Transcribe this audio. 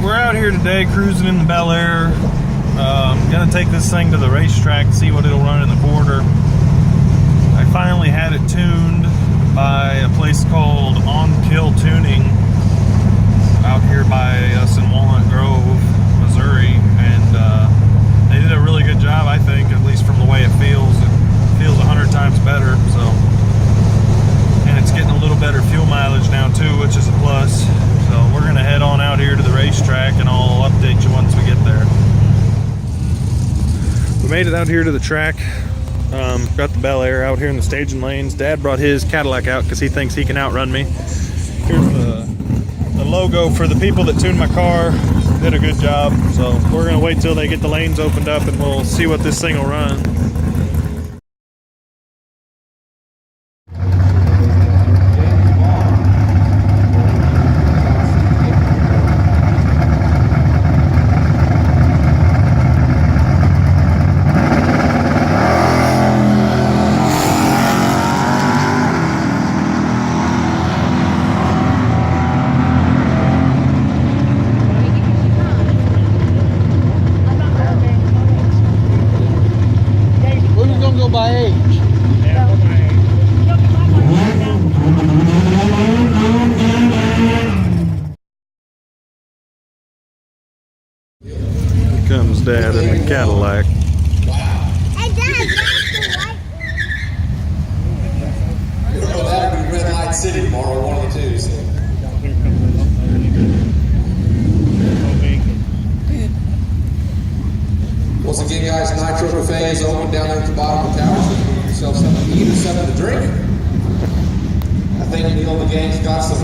we're out here today cruising in the Belair. Gonna take this thing to the racetrack and see what it'll run in the quarter. I finally had it tuned by a place called ONKILLTUNING out here by us in Walnut Grove, Missouri, and they did a really good job, I think, at least from the way it feels. It feels 100 times better, so. And it's getting a little better fuel mileage now too, which is a plus. So we're gonna head on out here to the racetrack and I'll update you once we get there. We made it out here to the track. Got the Belair out here in the staging lanes. Dad brought his Cadillac out because he thinks he can outrun me. Here's the logo for the people that tuned my car. Did a good job. So we're gonna wait till they get the lanes opened up and we'll see what this thing will run. By age. Here comes Dad in the Cadillac. Hey, Dad, Well, that'll be Red Light City tomorrow, one of the two. So. Once again, guys, Nitro Buffet is open down there at the bottom of the tower, so you can get yourself something to eat or something to drink. I think Neil and the gang's got some